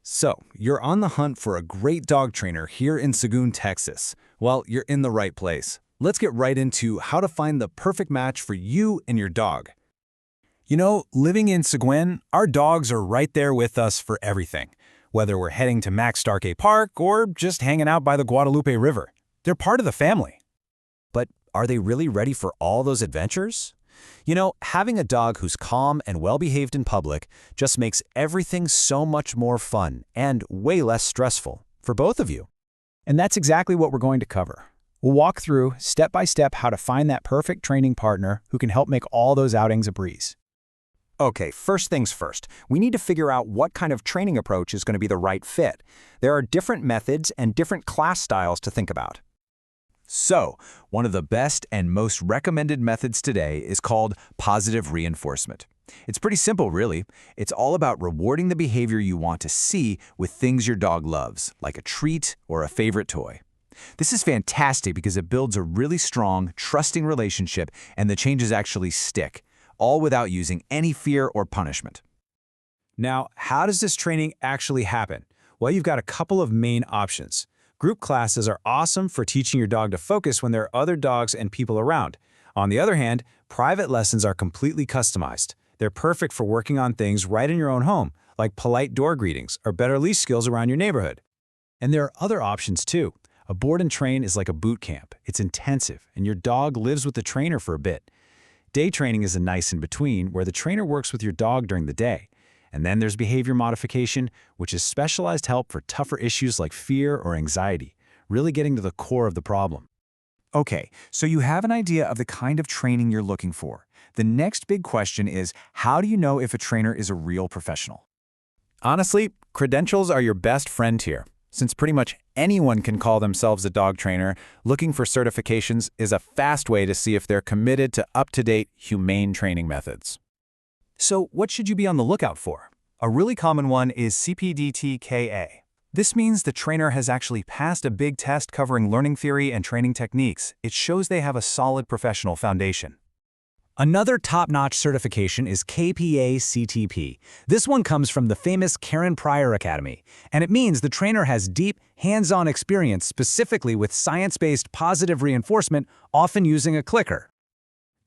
So, you're on the hunt for a great dog trainer here in Seguin, Texas. Well, you're in the right place. Let's get right into how to find the perfect match for you and your dog. You know, living in Seguin, our dogs are right there with us for everything. Whether we're heading to Max Starkey Park or just hanging out by the Guadalupe River, they're part of the family. But are they really ready for all those adventures? You know, having a dog who's calm and well-behaved in public just makes everything so much more fun and way less stressful for both of you. And that's exactly what we're going to cover. We'll walk through, step by step, how to find that perfect training partner who can help make all those outings a breeze. Okay, first things first, we need to figure out what kind of training approach is going to be the right fit. There are different methods and different class styles to think about. So, one of the best and most recommended methods today is called positive reinforcement. It's pretty simple, really. It's all about rewarding the behavior you want to see with things your dog loves, like a treat or a favorite toy. This is fantastic because it builds a really strong, trusting relationship and the changes actually stick, all without using any fear or punishment. Now, how does this training actually happen? Well, you've got a couple of main options. Group classes are awesome for teaching your dog to focus when there are other dogs and people around. On the other hand, private lessons are completely customized. They're perfect for working on things right in your own home, like polite door greetings or better leash skills around your neighborhood. And there are other options too. A board and train is like a boot camp. It's intensive, and your dog lives with the trainer for a bit. Day training is a nice in-between where the trainer works with your dog during the day. And then there's behavior modification, which is specialized help for tougher issues like fear or anxiety, really getting to the core of the problem. Okay, so you have an idea of the kind of training you're looking for. The next big question is, how do you know if a trainer is a real professional? Honestly, credentials are your best friend here. Since pretty much anyone can call themselves a dog trainer, looking for certifications is a fast way to see if they're committed to up-to-date, humane training methods. So what should you be on the lookout for? A really common one is CPDT-KA. This means the trainer has actually passed a big test covering learning theory and training techniques. It shows they have a solid professional foundation. Another top-notch certification is KPA-CTP. This one comes from the famous Karen Pryor Academy, and it means the trainer has deep, hands-on experience specifically with science-based positive reinforcement, often using a clicker.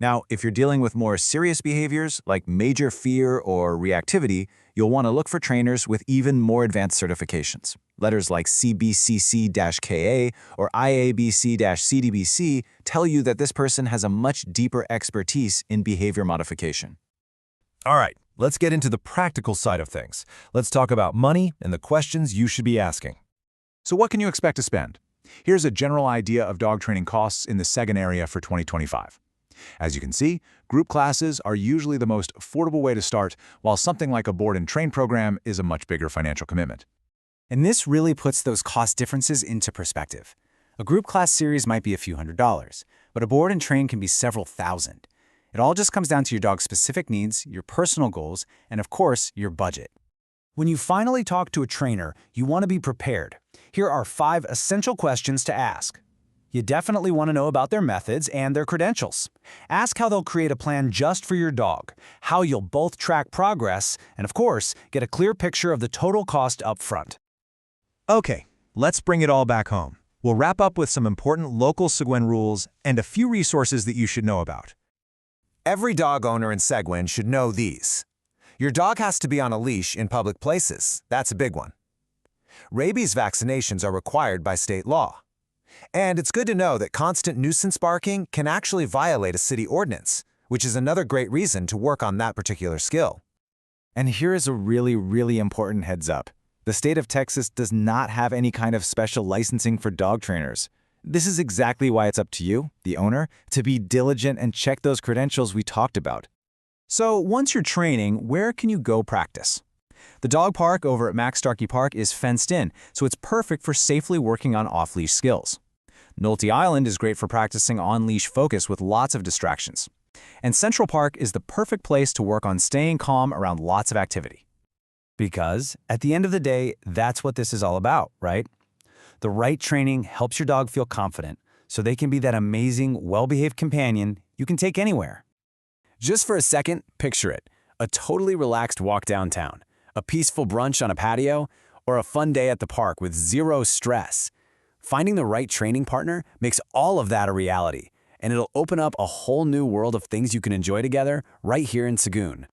Now, if you're dealing with more serious behaviors like major fear or reactivity, you'll want to look for trainers with even more advanced certifications. Letters like CBCC-KA or IABC-CDBC tell you that this person has a much deeper expertise in behavior modification. All right, let's get into the practical side of things. Let's talk about money and the questions you should be asking. So what can you expect to spend? Here's a general idea of dog training costs in the Seguin area for 2025. As you can see, group classes are usually the most affordable way to start, while something like a board and train program is a much bigger financial commitment. And this really puts those cost differences into perspective. A group class series might be a few $100s, but a board and train can be several thousand. It all just comes down to your dog's specific needs, your personal goals, and of course, your budget. When you finally talk to a trainer, you want to be prepared. Here are 5 essential questions to ask. You definitely want to know about their methods and their credentials. Ask how they'll create a plan just for your dog, how you'll both track progress, and of course, get a clear picture of the total cost up front. Okay, let's bring it all back home. We'll wrap up with some important local Seguin rules and a few resources that you should know about. Every dog owner in Seguin should know these. Your dog has to be on a leash in public places. That's a big one. Rabies vaccinations are required by state law. And it's good to know that constant nuisance barking can actually violate a city ordinance, which is another great reason to work on that particular skill. And here is a really important heads up. The state of Texas does not have any kind of special licensing for dog trainers. This is exactly why it's up to you, the owner, to be diligent and check those credentials we talked about. So once you're training, where can you go practice? The dog park over at Max Starkey Park is fenced in, so it's perfect for safely working on off-leash skills. Nolte Island is great for practicing on-leash focus with lots of distractions. And Central Park is the perfect place to work on staying calm around lots of activity. Because, at the end of the day, that's what this is all about, right? The right training helps your dog feel confident, so they can be that amazing, well-behaved companion you can take anywhere. Just for a second, picture it. A totally relaxed walk downtown, a peaceful brunch on a patio, or a fun day at the park with zero stress. Finding the right training partner makes all of that a reality, and it'll open up a whole new world of things you can enjoy together right here in Seguin.